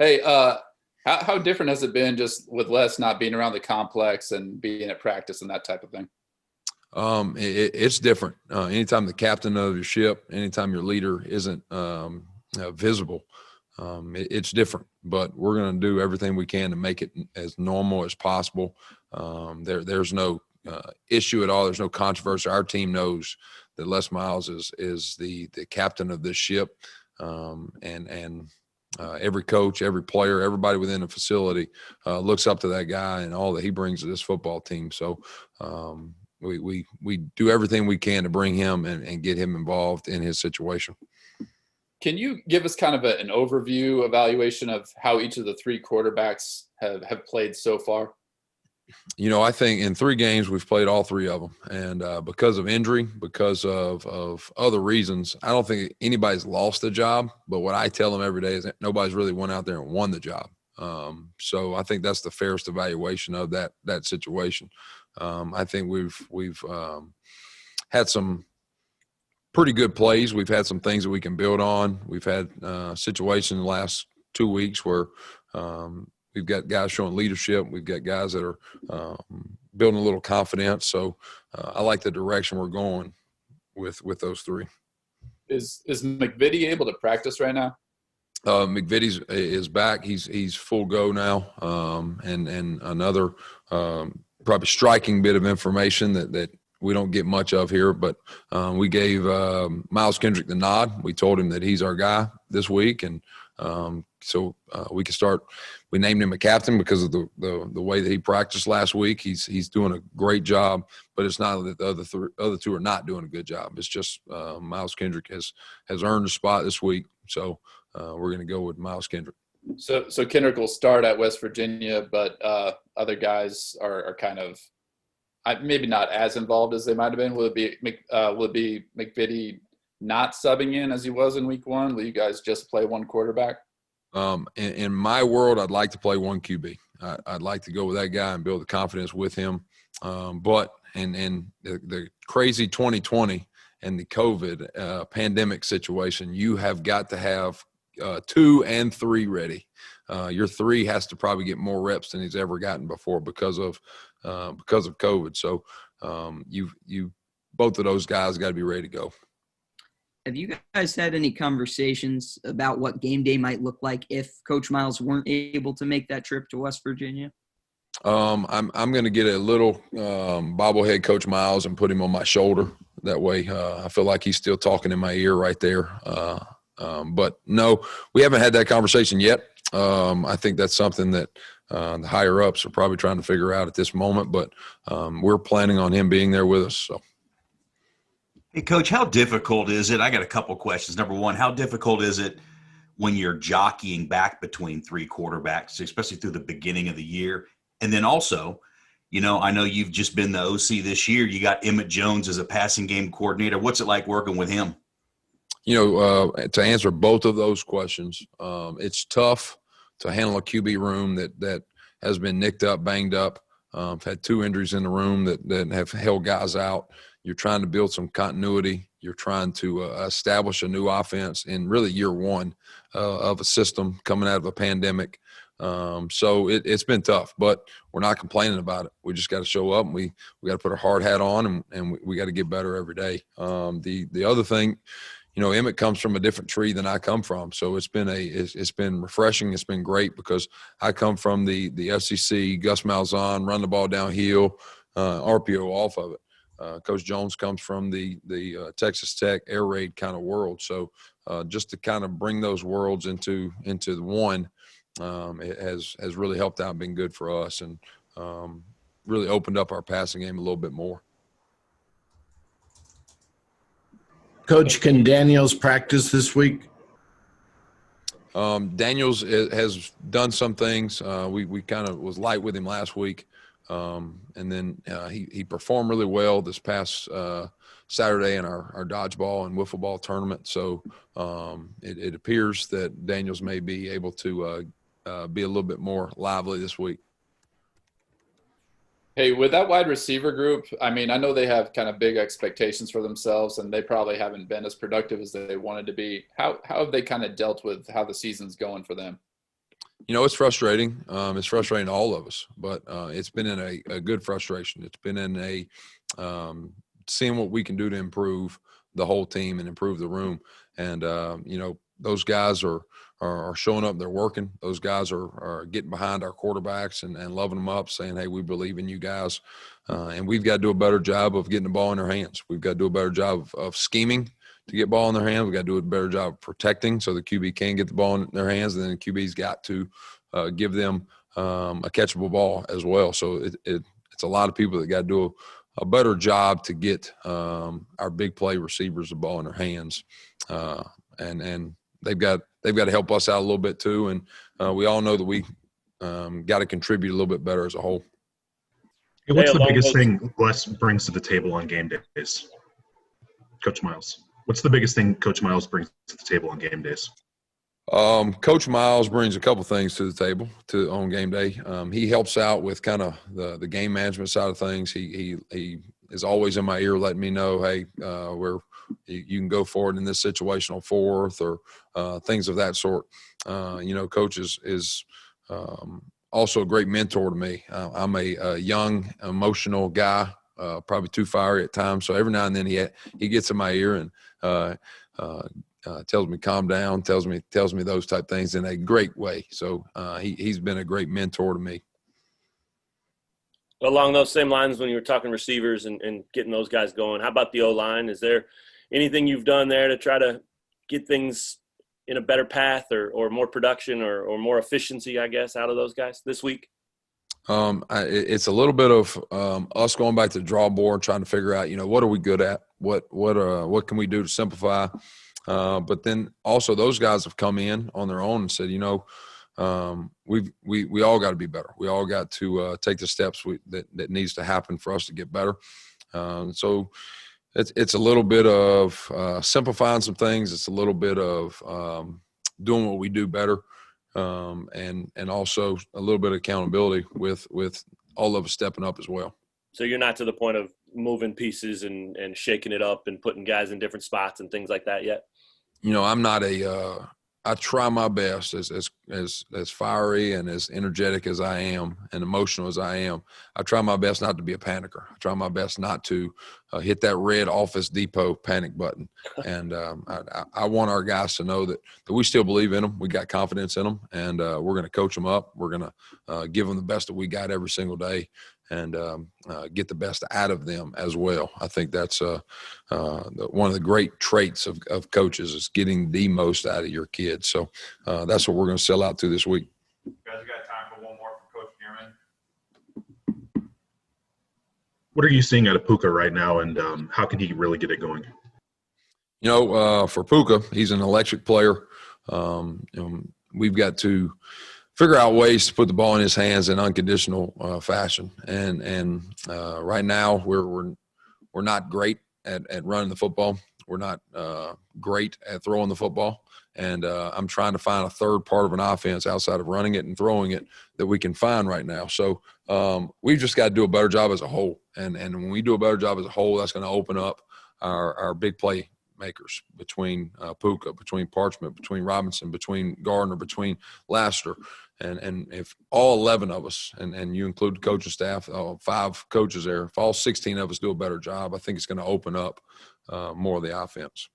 Hey, how different has it been just with Les not being around the complex and being at practice and that type of thing? It's different. Anytime the captain of your ship, anytime your leader isn't visible, it's different. But we're going to do everything we can to make it as normal as possible. There's no issue at all. There's no controversy. Our team knows that Les Miles is the captain of this ship, and every coach, every player, everybody within the facility looks up to that guy and all that he brings to this football team. So we do everything we can to bring him and get him involved in his situation. Can you give us kind of an overview evaluation of how each of the three quarterbacks have played so far? I think in 3 games we've played all 3 of them, and because of injury, because of other reasons, I don't think anybody's lost a job. But what I tell them every day is that nobody's really went out there and won the job. So I think that's the fairest evaluation of that situation. I think we've had some pretty good plays. We've had some things that we can build on. We've had situations in the last 2 weeks where we've got guys showing leadership. We've got guys that are building a little confidence. So I like the direction we're going with those 3. Is McVitie able to practice right now? McVitie is back. He's full go now. And another probably striking bit of information that we don't get much of here, but we gave Miles Kendrick the nod. We told him that he's our guy this week, and so we can start. We named him a captain because of the way that he practiced last week. He's doing a great job, but it's not that the other 2 are not doing a good job. It's just Miles Kendrick has earned a spot this week, so we're going to go with Miles Kendrick. So Kendrick will start at West Virginia, but other guys are kind of maybe not as involved as they might have been. Will it be McVitie not subbing in as he was in week 1? Will you guys just play one quarterback? In my world, I'd like to play one QB. I'd like to go with that guy and build the confidence with him. But in the crazy 2020 and the COVID pandemic situation, you have got to have 2 and 3 ready. Your 3 has to probably get more reps than he's ever gotten before because of COVID. So you both of those guys got to be ready to go. Have you guys had any conversations about what game day might look like if Coach Miles weren't able to make that trip to West Virginia? I'm going to get a little bobblehead Coach Miles and put him on my shoulder. That way I feel like he's still talking in my ear right there. But no, we haven't had that conversation yet. I think that's something that the higher ups are probably trying to figure out at this moment, but we're planning on him being there with us. So. Hey, Coach, how difficult is it? I got a couple questions. Number one, how difficult is it when you're jockeying back between 3 quarterbacks, especially through the beginning of the year? And then also, I know you've just been the OC this year. You got Emmett Jones as a passing game coordinator. What's it like working with him? To answer both of those questions, it's tough to handle a QB room that has been nicked up, banged up. I've had 2 injuries in the room that have held guys out. You're trying to build some continuity. You're trying to establish a new offense in really year 1 of a system coming out of a pandemic. So it's been tough, but we're not complaining about it. We just got to show up, and we got to put our hard hat on, and we got to get better every day. The other thing, Emmett comes from a different tree than I come from. So it's been refreshing. It's been great because I come from the SEC, Gus Malzahn, run the ball downhill, RPO off of it. Coach Jones comes from the Texas Tech air raid kind of world. So just to kind of bring those worlds into the one, it has really helped out and been good for us, and really opened up our passing game a little bit more. Coach, can Daniels practice this week? Daniels has done some things. We kind of was light with him last week. And then he performed really well this past Saturday in our dodgeball and wiffle ball tournament. So it appears that Daniels may be able to be a little bit more lively this week. Hey, with that wide receiver group, I mean, I know they have kind of big expectations for themselves, and they probably haven't been as productive as they wanted to be. How have they kind of dealt with how the season's going for them? It's frustrating. It's frustrating to all of us, but it's been in a good frustration. It's been in a seeing what we can do to improve the whole team and improve the room. And those guys are showing up. They're working. Those guys are getting behind our quarterbacks and loving them up, saying, "Hey, we believe in you guys." And we've got to do a better job of getting the ball in their hands. We've got to do a better job of scheming to get ball in their hands. We've got to do a better job of protecting so the QB can get the ball in their hands, and then the QB's got to give them a catchable ball as well. So it's a lot of people that got to do a better job to get our big play receivers the ball in their hands, and they've got to help us out a little bit too. And we all know that we got to contribute a little bit better as a whole. Hey, what's the biggest thing Les brings to the table on game days, Coach Miles? What's the biggest thing Coach Miles brings to the table on game days? Coach Miles brings a couple things to the table on game day. He helps out with kind of the game management side of things. He is always in my ear letting me know, hey, you can go forward in this situation on fourth or things of that sort. Coach is also a great mentor to me. I'm a young, emotional guy, probably too fiery at times. So every now and then he gets in my ear and tells me calm down, tells me those type things in a great way. So he's been a great mentor to me. Along those same lines, when you were talking receivers and getting those guys going, how about the O-line? Is there anything you've done there to try to get things in a better path or more production or more efficiency, I guess, out of those guys this week? It's a little bit of us going back to the drawing board, trying to figure out, what are we good at? What can we do to simplify? But then also those guys have come in on their own and said, we all got to be better. We all got to take the steps that needs to happen for us to get better. So it's a little bit of simplifying some things. It's a little bit of doing what we do better, and also a little bit of accountability with all of us stepping up as well. So you're not to the point of moving pieces and shaking it up and putting guys in different spots and things like that yet? I'm not I try my best as fiery and as energetic as I am and emotional as I am. I try my best not to be a panicker. I try my best not to hit that red Office Depot panic button. And I want our guys to know that we still believe in them. We got confidence in them, and we're going to coach them up. We're going to give them the best that we got every single day, and get the best out of them as well. I think that's one of the great traits of coaches is getting the most out of your kids. So that's what we're going to sell out to this week. You guys got time for one more from Coach Dearmon? What are you seeing out of Puka right now, and how can he really get it going? For Puka, he's an electric player. We've got to figure out ways to put the ball in his hands in unconditional fashion. And right now we're not great at running the football. We're not great at throwing the football. And I'm trying to find a third part of an offense outside of running it and throwing it that we can find right now. So we've just got to do a better job as a whole. And when we do a better job as a whole, that's going to open up our big play makers between Puka, between Parchment, between Robinson, between Gardner, between Laster. And if all 11 of us, and you include the coaching staff, 5 coaches there, if all 16 of us do a better job, I think it's going to open up more of the offense.